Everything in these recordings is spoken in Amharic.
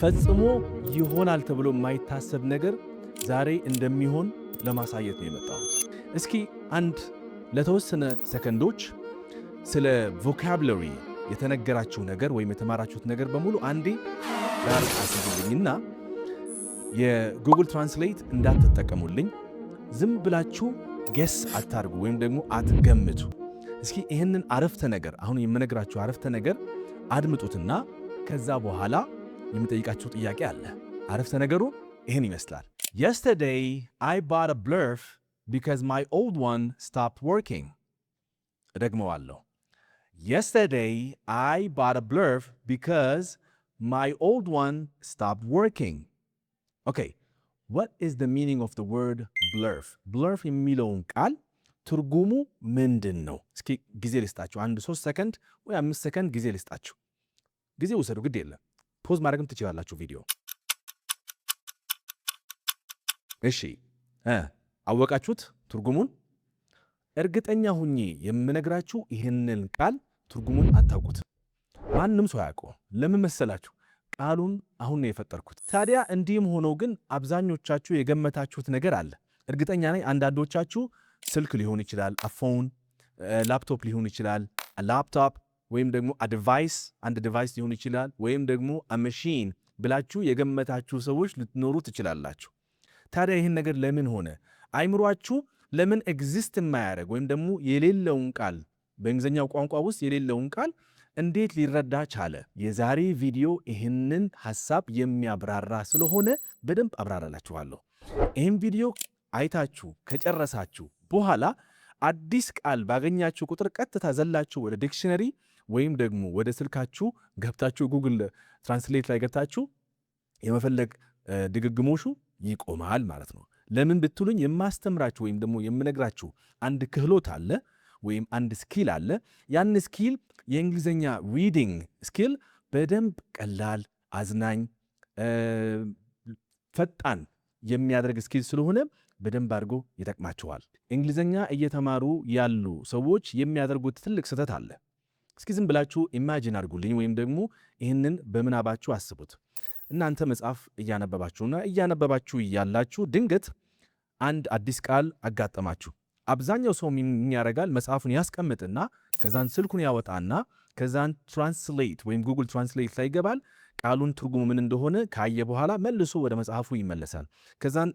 ፈጽሞ ይሆናል ተብሎ የማይታሰብ ነገር ዛሬ እንደሚሆን ለማሳየት ነው የመጣሁት። እስኪ አንድ ለተወሰነ ሰከንዶች ስለ ቮካብለሪ የተነገራችሁ ነገር ወይም የተማራችሁት ነገር በሙሉ አንዴ ዳር አስቡልኝና የጉግል ትራንስሌት እንዳትጠቀሙልኝ። ዝም ብላችሁ ጌስ አታርጉ ወይም ደግሞ አትገምቱ። እስኪ ይህንን አረፍተ ነገር አሁን የምነግራችሁ አረፍተ ነገር አድምጡትና ከዛ በኋላ የምጠይቃችሁ ጥያቄ አለ። አረፍተ ነገሩ ይህን ይመስላል። Yesterday I bought a blurf because my old one stopped working. እደግመዋለሁ። Yesterday I bought a blurf because my old one stopped working. Okay, what is the meaning of the word blurf? Blurf የሚለውን ቃል ትርጉሙ ምንድን ነው? እስኪ ጊዜ ልስጣችሁ። 3 ሰከንድ ወይ 5 ሰከንድ ጊዜ ልስጣችሁ። ጊዜ ውሰዱ፣ ግድ የለም። ፖዝ ማድረግም ትችላላችሁ ቪዲዮ። እሺ አወቃችሁት ትርጉሙን? እርግጠኛ ሁኜ የምነግራችሁ ይህንን ቃል ትርጉሙን አታውቁት። ማንም ሰው ያውቀው። ለምን መሰላችሁ? ቃሉን አሁን ነው የፈጠርኩት። ታዲያ እንዲህም ሆኖ ግን አብዛኞቻችሁ የገመታችሁት ነገር አለ። እርግጠኛ ነኝ አንዳንዶቻችሁ ስልክ ሊሆን ይችላል፣ ፎን፣ ላፕቶፕ ሊሆን ይችላል፣ ላፕቶፕ ወይም ደግሞ አንድ ዲቫይስ ሊሆን ይችላል፣ ወይም ደግሞ መሺን ብላችሁ የገመታችሁ ሰዎች ልትኖሩ ትችላላችሁ። ታዲያ ይህን ነገር ለምን ሆነ? አይምሯችሁ ለምን ኤግዚስት የማያደርግ ወይም ደግሞ የሌለውን ቃል በእንግሊዝኛው ቋንቋ ውስጥ የሌለውን ቃል እንዴት ሊረዳ ቻለ? የዛሬ ቪዲዮ ይህንን ሐሳብ የሚያብራራ ስለሆነ በደንብ አብራራላችኋለሁ። ይህን ቪዲዮ አይታችሁ ከጨረሳችሁ በኋላ አዲስ ቃል ባገኛችሁ ቁጥር ቀጥታ ዘላችሁ ወደ ዲክሽነሪ ወይም ደግሞ ወደ ስልካችሁ ገብታችሁ ጉግል ትራንስሌት ላይ ገብታችሁ የመፈለግ ድግግሞሹ ይቆማል ማለት ነው። ለምን ብትሉኝ የማስተምራችሁ ወይም ደግሞ የምነግራችሁ አንድ ክህሎት አለ ወይም አንድ ስኪል አለ። ያን ስኪል የእንግሊዝኛ ሪዲንግ ስኪል በደንብ ቀላል፣ አዝናኝ፣ ፈጣን የሚያደርግ ስኪል ስለሆነ በደንብ አድርጎ ይጠቅማችኋል። እንግሊዝኛ እየተማሩ ያሉ ሰዎች የሚያደርጉት ትልቅ ስህተት አለ። እስኪ ዝም ብላችሁ ኢማጂን አድርጉልኝ ወይም ደግሞ ይህንን በምናባችሁ አስቡት። እናንተ መጽሐፍ እያነበባችሁ እያላችሁ ድንገት አንድ አዲስ ቃል አጋጠማችሁ። አብዛኛው ሰው ምን ያደርጋል? መጽሐፉን ያስቀምጥና ከዛን ስልኩን ያወጣና ከዛን ትራንስሌት ወይም ጉግል ትራንስሌት ላይ ይገባል። ቃሉን ትርጉሙ ምን እንደሆነ ካየ በኋላ መልሶ ወደ መጽሐፉ ይመለሳል። ከዛን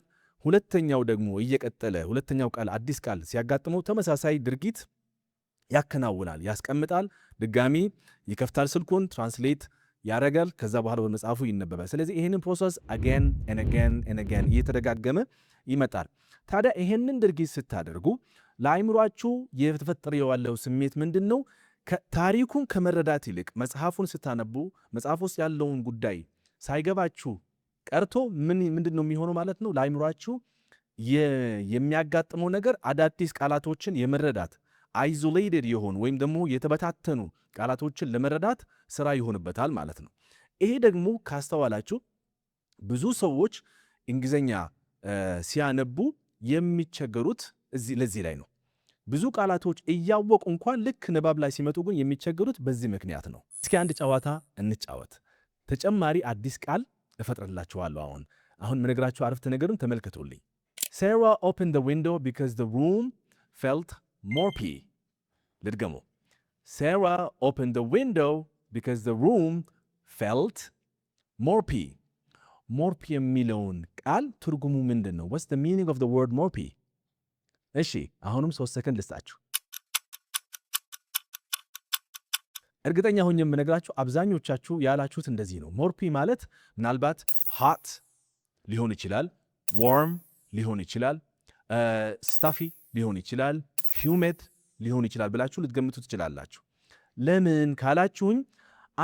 ሁለተኛው ደግሞ እየቀጠለ ሁለተኛው ቃል አዲስ ቃል ሲያጋጥመው ተመሳሳይ ድርጊት ያከናውናል። ያስቀምጣል፣ ድጋሚ ይከፍታል፣ ስልኩን ትራንስሌት ያደርጋል። ከዛ በኋላ ወደ መጽሐፉ ይነበባል። ስለዚህ ይህንን ፕሮሰስ again and again እየተደጋገመ ይመጣል። ታዲያ ይህንን ድርጊት ስታደርጉ ለአይምሯችሁ የተፈጠረ ያለው ስሜት ምንድን ነው? ታሪኩን ከመረዳት ይልቅ መጽሐፉን ስታነቡ መጽሐፍ ውስጥ ያለውን ጉዳይ ሳይገባችሁ ቀርቶ ምንድን ነው የሚሆነው ማለት ነው? ለአይምሯችሁ የሚያጋጥመው ነገር አዳዲስ ቃላቶችን የመረዳት አይዞሌትድ የሆኑ ወይም ደግሞ የተበታተኑ ቃላቶችን ለመረዳት ስራ ይሆንበታል ማለት ነው። ይሄ ደግሞ ካስተዋላችሁ ብዙ ሰዎች እንግሊዝኛ ሲያነቡ የሚቸገሩት ለዚህ ላይ ነው። ብዙ ቃላቶች እያወቁ እንኳን ልክ ንባብ ላይ ሲመጡ ግን የሚቸገሩት በዚህ ምክንያት ነው። እስኪ አንድ ጨዋታ እንጫወት። ተጨማሪ አዲስ ቃል እፈጥርላችኋለሁ። አሁን የምነግራችሁ አረፍተ ነገርን ተመልከቱልኝ። Sarah opened the window because the room felt mopy. ልድገሙ። Sarah opened the window because the room felt mopy. Mopy የሚለውን ቃል ትርጉሙ ምንድን ነው? What's the meaning of the word mopy? እሺ አሁንም 3 ሰከንድ ልስጣችሁ። እርግጠኛ ሆኜ የምነግራችሁ አብዛኞቻችሁ ያላችሁት እንደዚህ ነው። ሞርፒ ማለት ምናልባት hot ሊሆን ይችላል፣ warm ሊሆን ይችላል፣ stuffy ሊሆን ይችላል፣ humid ሊሆን ይችላል ብላችሁ ልትገምቱ ትችላላችሁ። ለምን ካላችሁኝ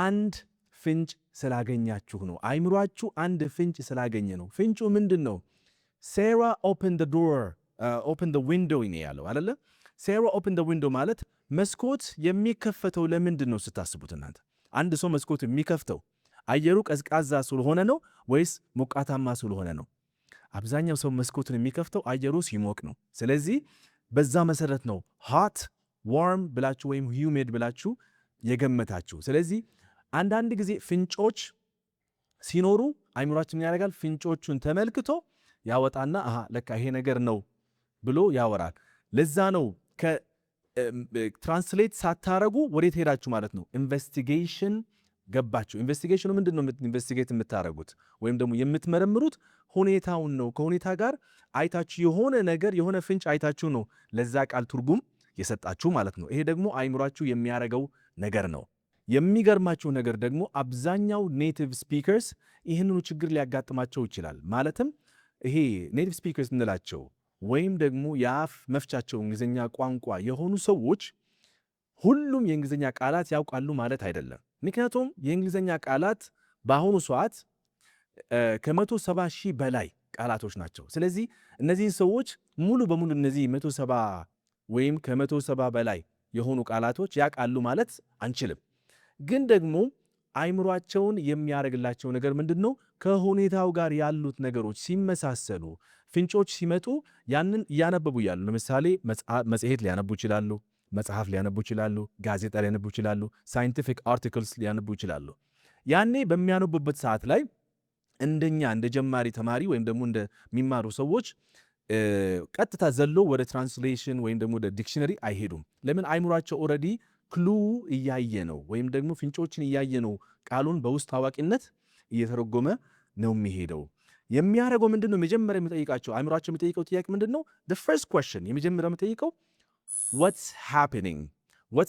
አንድ ፍንጭ ስላገኛችሁ ነው። አይምሯችሁ አንድ ፍንጭ ስላገኘ ነው። ፍንጩ ምንድን ነው? Sarah opened the door, open the window ነው ያለው አይደለ? Sarah opened the window ማለት መስኮት የሚከፈተው ለምንድን ነው ስታስቡት እናንተ? አንድ ሰው መስኮት የሚከፍተው አየሩ ቀዝቃዛ ስለሆነ ነው ወይስ ሞቃታማ ስለሆነ ነው? አብዛኛው ሰው መስኮቱን የሚከፍተው አየሩ ሲሞቅ ነው። ስለዚህ በዛ መሰረት ነው hot, warm ብላችሁ ወይም humid ብላችሁ የገመታችሁ። ስለዚህ አንዳንድ ጊዜ ፍንጮች ሲኖሩ አይምሯችን ያደርጋል ፍንጮቹን ተመልክቶ ያወጣና አሃ ለካ ይሄ ነገር ነው ብሎ ያወራል። ለዛ ነው ትራንስሌት ሳታረጉ ወዴት ሄዳችሁ ማለት ነው ኢንቨስቲጌሽን ገባችሁ። ኢንቨስቲጌሽኑ ምንድን ነው? ኢንቨስቲጌት የምታረጉት ወይም ደግሞ የምትመረምሩት ሁኔታውን ነው። ከሁኔታ ጋር አይታችሁ የሆነ ነገር የሆነ ፍንጭ አይታችሁ ነው ለዛ ቃል ትርጉም የሰጣችሁ ማለት ነው። ይሄ ደግሞ አይምሯችሁ የሚያረገው ነገር ነው። የሚገርማችሁ ነገር ደግሞ አብዛኛው ኔቲቭ ስፒከርስ ይህንኑ ችግር ሊያጋጥማቸው ይችላል። ማለትም ይሄ ኔቲቭ ስፒከርስ እንላቸው ወይም ደግሞ የአፍ መፍቻቸው እንግሊዝኛ ቋንቋ የሆኑ ሰዎች ሁሉም የእንግሊዝኛ ቃላት ያውቃሉ ማለት አይደለም። ምክንያቱም የእንግሊዝኛ ቃላት በአሁኑ ሰዓት ከ170 ሺህ በላይ ቃላቶች ናቸው። ስለዚህ እነዚህን ሰዎች ሙሉ በሙሉ እነዚህ 170 ወይም ከ170 በላይ የሆኑ ቃላቶች ያውቃሉ ማለት አንችልም። ግን ደግሞ አይምሯቸውን የሚያደርግላቸው ነገር ምንድን ነው? ከሁኔታው ጋር ያሉት ነገሮች ሲመሳሰሉ፣ ፍንጮች ሲመጡ ያንን እያነበቡ ያሉ። ለምሳሌ መጽሔት ሊያነቡ ይችላሉ፣ መጽሐፍ ሊያነቡ ይችላሉ፣ ጋዜጣ ሊያነቡ ይችላሉ፣ ሳይንቲፊክ አርቲክልስ ሊያነቡ ይችላሉ። ያኔ በሚያነቡበት ሰዓት ላይ እንደኛ እንደ ጀማሪ ተማሪ ወይም ደግሞ እንደሚማሩ ሰዎች ቀጥታ ዘሎ ወደ ትራንስሌሽን ወይም ደግሞ ወደ ዲክሽነሪ አይሄዱም። ለምን? አይምሯቸው ኦልሬዲ ክሉ እያየ ነው ወይም ደግሞ ፍንጮችን እያየ ነው። ቃሉን በውስጥ ታዋቂነት እየተረጎመ ነው የሚሄደው። የሚያደርገው ምንድን ነው? መጀመሪያ የሚጠይቃቸው አይምሯቸው የሚጠይቀው ጥያቄ ምንድን ነው? the first question የመጀመሪያ የሚጠይቀው what's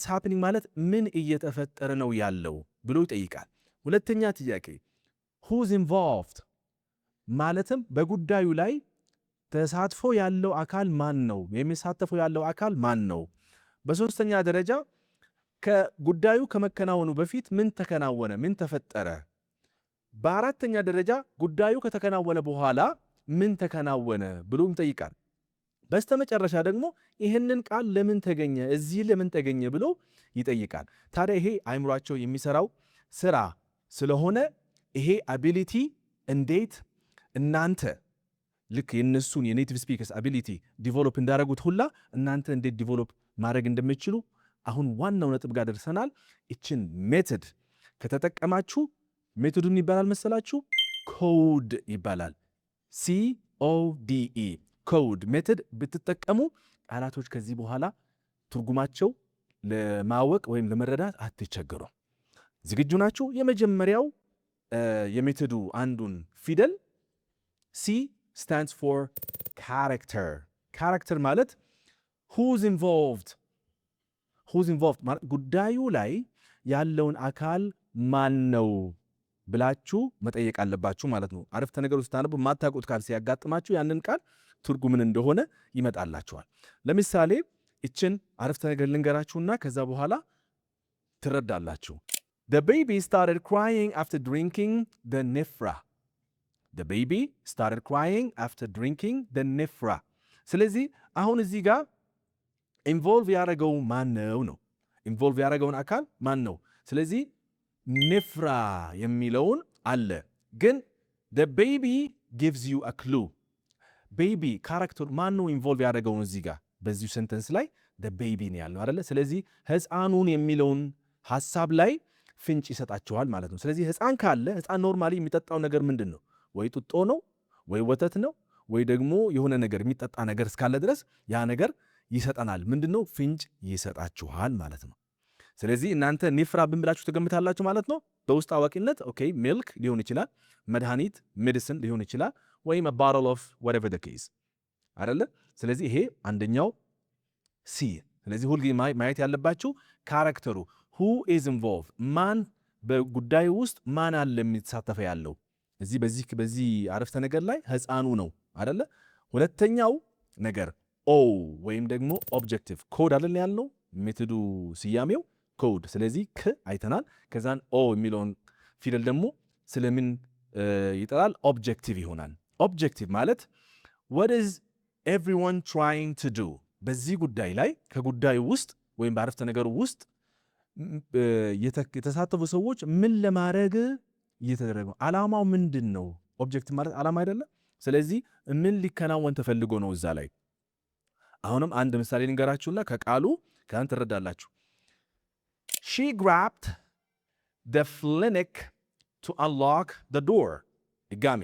happening ማለት ምን እየተፈጠረ ነው ያለው ብሎ ይጠይቃል። ሁለተኛ ጥያቄ who's involved ማለትም በጉዳዩ ላይ ተሳትፎ ያለው አካል ማን ነው? የሚሳተፈው ያለው አካል ማን ነው? በሶስተኛ ደረጃ ከጉዳዩ ከመከናወኑ በፊት ምን ተከናወነ? ምን ተፈጠረ? በአራተኛ ደረጃ ጉዳዩ ከተከናወነ በኋላ ምን ተከናወነ ብሎ ይጠይቃል። በስተመጨረሻ ደግሞ ይህንን ቃል ለምን ተገኘ፣ እዚህ ለምን ተገኘ ብሎ ይጠይቃል። ታዲያ ይሄ አይምሯቸው የሚሰራው ስራ ስለሆነ ይሄ አቢሊቲ እንዴት እናንተ ልክ የነሱን የኔቲቭ ስፒከርስ አቢሊቲ ዲቨሎፕ እንዳደረጉት ሁላ እናንተ እንዴት ዲቨሎፕ ማድረግ እንደምትችሉ አሁን ዋናው ነጥብ ጋር ደርሰናል። ይችን ሜቶድ ከተጠቀማችሁ ሜቶዱን ይባላል መሰላችሁ? ኮድ ይባላል። CODE ኮድ ሜቶድ ብትጠቀሙ ቃላቶች ከዚህ በኋላ ትርጉማቸው ለማወቅ ወይም ለመረዳት አትቸገሩም። ዝግጁ ናችሁ? የመጀመሪያው የሜቶዱ አንዱን ፊደል C stands for character። character ማለት who's involved ማለት ጉዳዩ ላይ ያለውን አካል ማን ነው ብላችሁ መጠየቅ አለባችሁ ማለት ነው። አረፍተ ነገር ውስጥ ታነቡ ማታውቁት ቃል ሲያጋጥማችሁ ያንን ቃል ትርጉምን እንደሆነ ይመጣላችኋል። ለምሳሌ እችን አረፍተ ነገር ልንገራችሁና ከዛ በኋላ ትረዳላችሁ። The baby started crying after drinking the nifra. The baby started crying after drinking the nifra. ስለዚህ አሁን እዚህ ጋር ኢንቮልቭ ያደረገው ማን ነው? ኢንቮልቭ ያደረገውን አካል ማን ነው? ስለዚህ ኒፍራ የሚለውን አለ። ግን the baby gives you a clue. ቤቢ ካራክተር ማን ነው ኢንቮልቭ ያደረገውን እዚህ ጋር በዚሁ ሴንተንስ ላይ the baby ነው ያለው አይደለ? ስለዚህ ሕፃኑን የሚለውን ሐሳብ ላይ ፍንጭ ይሰጣችኋል ማለት ነው። ስለዚህ ሕፃን ካለ ሕፃን ኖርማሊ የሚጠጣው ነገር ምንድን ነው? ወይ ጡጦ ነው ወይ ወተት ነው ወይ ደግሞ የሆነ ነገር የሚጠጣ ነገር እስካለ ድረስ ያ ነገር ይሰጠናል። ምንድነው? ፍንጭ ይሰጣችኋል ማለት ነው። ስለዚህ እናንተ ኒፍራ ብላችሁ ተገምታላችሁ ማለት ነው። በውስጥ አዋቂነት ኦኬ ሚልክ ሊሆን ይችላል፣ መድኃኒት ሜዲሲን ሊሆን ይችላል፣ ወይም a bottle of whatever the case አይደለ? ስለዚህ ይሄ አንደኛው ሲ። ስለዚህ ሁልጊዜ ማየት ያለባችሁ ካራክተሩ who is involved ማን በጉዳዩ ውስጥ ማን አለ የሚተሳተፈ ያለው በዚህ አረፍተ ነገር ላይ ሕፃኑ ነው አይደለ? ሁለተኛው ነገር ኦ ወይም ደግሞ ኦብጀክቲቭ ኮድ አይደል ያልነው ሜቶዱ ስያሜው ኮድ። ስለዚህ ክ አይተናል። ከዛን ኦ የሚለውን ፊደል ደግሞ ስለምን ይጠራል? ኦብጀክቲቭ ይሆናል። ኦብጀክቲቭ ማለት what is everyone trying to do በዚህ ጉዳይ ላይ ከጉዳዩ ውስጥ ወይም በአረፍተ ነገሩ ውስጥ የተሳተፉ ሰዎች ምን ለማድረግ እየተደረገ ነው? ዓላማው ምንድን ነው? ኦብጀክቲቭ ማለት ዓላማ አይደለም? ስለዚህ ምን ሊከናወን ተፈልጎ ነው እዛ ላይ? አሁንም አንድ ምሳሌ ልንገራችሁና ከቃሉ ከአንተ ትረዳላችሁ። She grabbed the flinic to unlock the door. ድጋሚ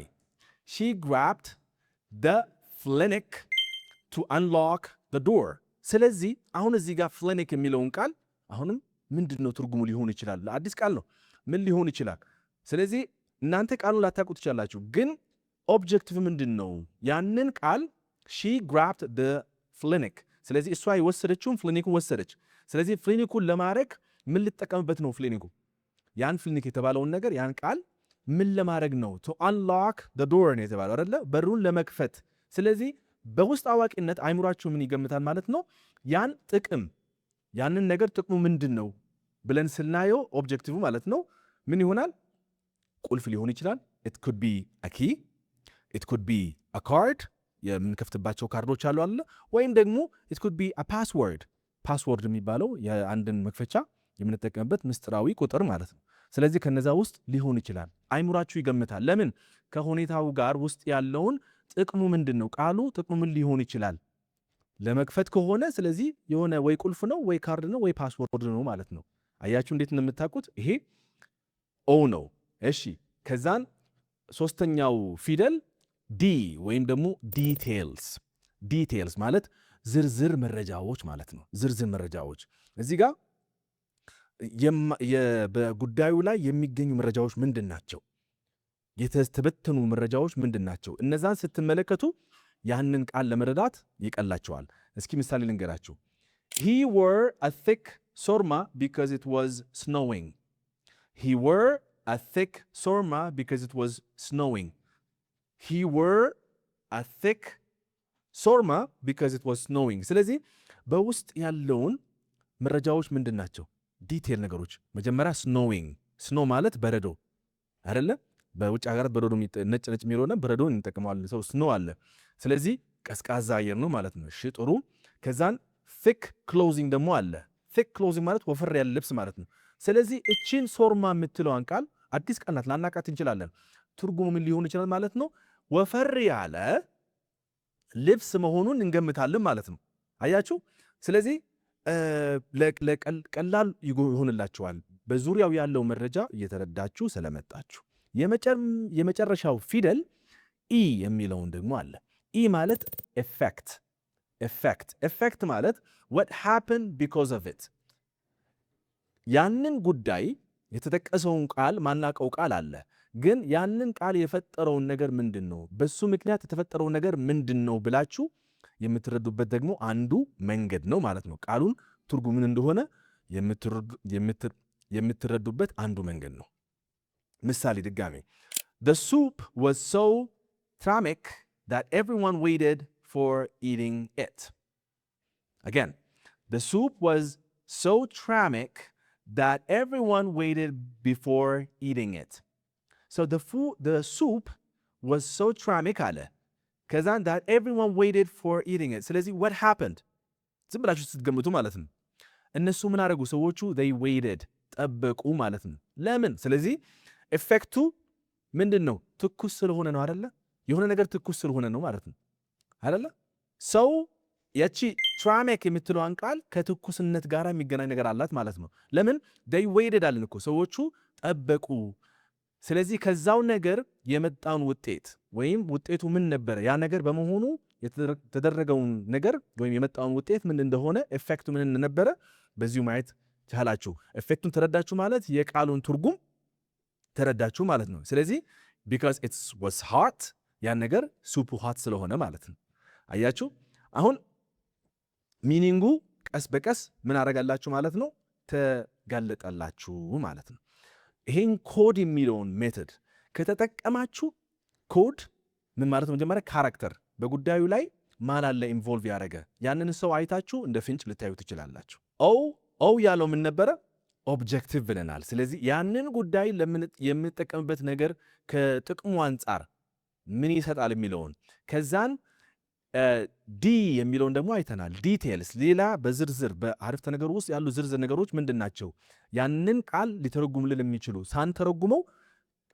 she grabbed the flinic to unlock the door. ስለዚህ አሁን እዚህ ጋር flinic የሚለውን ቃል አሁንም ምንድነው ትርጉሙ ሊሆን ይችላል? ለአዲስ ቃል ነው። ምን ሊሆን ይችላል? ስለዚህ እናንተ ቃሉን ላታውቁ ትችላላችሁ፣ ግን ኦብጀክቲቭ ምንድነው? ያንን ቃል she grabbed the flinic። ስለዚህ እሷ የወሰደችውን ፍሊኒኩን ወሰደች። ስለዚህ ፍሊኒኩን ለማድረግ ምን ልጠቀምበት ነው? ፍሊኒኩ ያን ፍሊኒክ የተባለውን ነገር ያን ቃል ምን ለማድረግ ነው? to unlock the door ነው የተባለው አይደለ? በሩን ለመክፈት። ስለዚህ በውስጥ አዋቂነት አይምሯችሁ ምን ይገምታል ማለት ነው? ያን ጥቅም ያንን ነገር ጥቅሙ ምንድነው ብለን ስናየው ኦብጀክቲቭ ማለት ነው ምን ይሆናል? ቁልፍ ሊሆን ይችላል። it could be a key, it could be a card የምንከፍትባቸው ካርዶች አሉ አይደል? ወይም ደግሞ it could be a password። ፓስወርድ የሚባለው የአንድን መክፈቻ የምንጠቀምበት ምስጢራዊ ቁጥር ማለት ነው። ስለዚህ ከነዛ ውስጥ ሊሆን ይችላል። አይምሯችሁ ይገምታል። ለምን? ከሁኔታው ጋር ውስጥ ያለውን ጥቅሙ ምንድነው? ቃሉ ጥቅሙ ምን ሊሆን ይችላል? ለመክፈት ከሆነ ስለዚህ የሆነ ወይ ቁልፍ ነው ወይ ካርድ ነው ወይ ፓስወርድ ነው ማለት ነው። አያችሁ እንዴት ነው የምታውቁት? ይሄ ኦ ነው። እሺ ከዛን ሶስተኛው ፊደል ዲ ወይም ደግሞ ዲቴልስ። ዲቴልስ ማለት ዝርዝር መረጃዎች ማለት ነው። ዝርዝር መረጃዎች እዚህ ጋር በጉዳዩ ላይ የሚገኙ መረጃዎች ምንድን ናቸው? የተበተኑ መረጃዎች ምንድን ናቸው? እነዛን ስትመለከቱ ያንን ቃል ለመረዳት ይቀላቸዋል። እስኪ ምሳሌ ልንገራችሁ። he wore a thick sorma because it was snowing. he wore a thick sorma because it was snowing. he wore a thick sorma because it was snowing. ስለዚህ በውስጥ ያለውን መረጃዎች ምንድን ናቸው? ዲቴል ነገሮች። መጀመሪያ snowing። ስኖው ማለት በረዶ አይደለ? በውጭ ሀገራት በረዶ ነጭ የሚሆነ በረዶ እንጠቀመዋለን። ሰው ስኖው አለ። ስለዚህ ቀዝቃዛ አየር ነው ማለት ነው። እሺ ጥሩ። ከዛን thick clothing ደግሞ አለ። thick clothing ማለት ወፈር ያለ ልብስ ማለት ነው። ስለዚህ እቺን ሶርማ የምትለዋን ቃል አዲስ ቃል ናት፣ ላናቃት እንችላለን። ትርጉሙ ምን ሊሆን ይችላል ማለት ነው? ወፈር ያለ ልብስ መሆኑን እንገምታለን ማለት ነው። አያችሁ? ስለዚህ ቀላል ይሆንላችኋል በዙሪያው ያለው መረጃ እየተረዳችሁ ስለመጣችሁ። የመጨረሻው ፊደል ኢ የሚለውን ደግሞ አለ። ኢ ማለት ኤፌክት። ኤፌክት ማለት what happened because of it። ያንን ጉዳይ የተጠቀሰውን ቃል ማናቀው ቃል አለ፣ ግን ያንን ቃል የፈጠረውን ነገር ምንድን ነው፣ በሱ ምክንያት የተፈጠረው ነገር ምንድን ነው ብላችሁ የምትረዱበት ደግሞ አንዱ መንገድ ነው ማለት ነው። ቃሉን ትርጉምን እንደሆነ የምትረዱበት አንዱ መንገድ ነው። ምሳሌ ድጋሜ the soup was so thermic that everyone waited for eating it. Again, the soup was so thermic that everyone waited before eating it. So the soup was so thermic አለ ከዛን that everyone waited for eating it. ስለዚህ what happened? ዝም ብላችሁ ስትገምቱ ማለት ነው። እነሱ ምን አደረጉ? ሰዎቹ they waited ጠበቁ ማለት ነው። ለምን? ስለዚህ ኤፌክቱ ምንድን ነው? ትኩስ ስለሆነ ነው አይደለ? የሆነ ነገር ትኩስ ስለሆነ ነው ማለት ነው አይደለ? ሰው ያቺ ትራሜክ የምትለዋን ቃል ከትኩስነት ጋር የሚገናኝ ነገር አላት ማለት ነው። ለምን? they waited አለን እኮ ሰዎቹ ጠበቁ። ስለዚህ ከዛው ነገር የመጣውን ውጤት ወይም ውጤቱ ምን ነበረ፣ ያ ነገር በመሆኑ የተደረገውን ነገር ወይም የመጣውን ውጤት ምን እንደሆነ ኤፌክቱ ምን እንደነበረ በዚሁ ማየት ቻላችሁ። ኤፌክቱን ተረዳችሁ ማለት የቃሉን ትርጉም ተረዳችሁ ማለት ነው። ስለዚህ because it was hot ያን ነገር ሱፑ hot ስለሆነ ማለት ነው። አያችሁ? አሁን ሚኒንጉ ቀስ በቀስ ምን አደረጋላችሁ ማለት ነው? ተጋለጠላችሁ ማለት ነው። ይሄን ኮድ የሚለውን ሜተድ ከተጠቀማችሁ ኮድ ምን ማለት ነው? መጀመሪያ ካራክተር በጉዳዩ ላይ ማን አለ ኢንቮልቭ ያደረገ ያንን ሰው አይታችሁ እንደ ፍንጭ ልታዩ ትችላላችሁ። ኦ ያለው ምን ነበረ? ኦብጀክቲቭ ብለናል። ስለዚህ ያንን ጉዳይ የምንጠቀምበት ነገር ከጥቅሙ አንጻር ምን ይሰጣል የሚለውን ከዛን ዲ የሚለውን ደግሞ አይተናል። ዲቴልስ ሌላ በዝርዝር በአረፍተ ነገር ውስጥ ያሉ ዝርዝር ነገሮች ምንድን ናቸው? ያንን ቃል ሊተረጉምልን የሚችሉ ሳንተረጉመው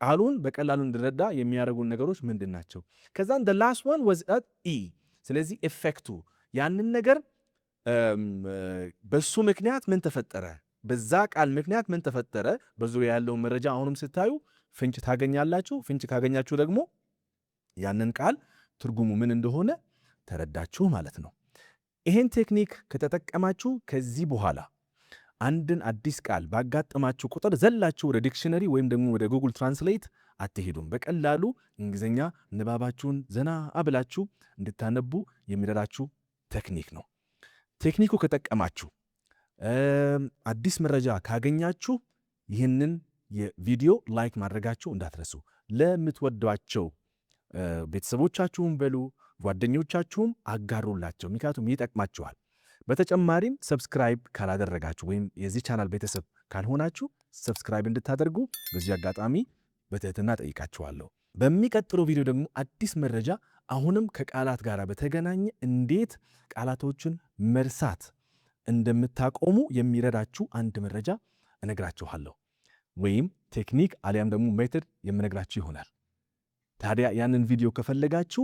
ቃሉን በቀላሉ እንድረዳ የሚያደርጉን ነገሮች ምንድን ናቸው? ከዛን the last one was E። ስለዚህ ኤፌክቱ ያንን ነገር በሱ ምክንያት ምን ተፈጠረ፣ በዛ ቃል ምክንያት ምን ተፈጠረ፣ በዙሪያ ያለውን መረጃ አሁንም ስታዩ ፍንጭ ታገኛላችሁ። ፍንጭ ካገኛችሁ ደግሞ ያንን ቃል ትርጉሙ ምን እንደሆነ ተረዳችሁ ማለት ነው። ይሄን ቴክኒክ ከተጠቀማችሁ ከዚህ በኋላ አንድን አዲስ ቃል ባጋጠማችሁ ቁጥር ዘላችሁ ወደ ዲክሽነሪ ወይም ደግሞ ወደ ጉግል ትራንስሌት አትሄዱም። በቀላሉ እንግሊዝኛ ንባባችሁን ዘና አብላችሁ እንድታነቡ የሚረዳችሁ ቴክኒክ ነው። ቴክኒኩ ከጠቀማችሁ አዲስ መረጃ ካገኛችሁ ይህንን የቪዲዮ ላይክ ማድረጋችሁ እንዳትረሱ። ለምትወዷቸው ቤተሰቦቻችሁም በሉ ጓደኞቻችሁም አጋሩላቸው፣ ምክንያቱም ይጠቅማችኋል። በተጨማሪም ሰብስክራይብ ካላደረጋችሁ ወይም የዚህ ቻናል ቤተሰብ ካልሆናችሁ ሰብስክራይብ እንድታደርጉ በዚህ አጋጣሚ በትህትና ጠይቃችኋለሁ። በሚቀጥለው ቪዲዮ ደግሞ አዲስ መረጃ አሁንም ከቃላት ጋር በተገናኘ እንዴት ቃላቶችን መርሳት እንደምታቆሙ የሚረዳችሁ አንድ መረጃ እነግራችኋለሁ፣ ወይም ቴክኒክ አሊያም ደግሞ ሜተድ የምነግራችሁ ይሆናል። ታዲያ ያንን ቪዲዮ ከፈለጋችሁ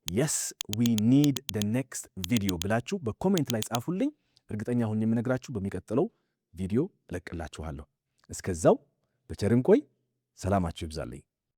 yes we need the next video ብላችሁ በኮሜንት ላይ ጻፉልኝ። እርግጠኛ ሆኜ የምነግራችሁ በሚቀጥለው ቪዲዮ እለቅላችኋለሁ። እስከዛው በቸር እንቆይ። ሰላማችሁ ይብዛልኝ።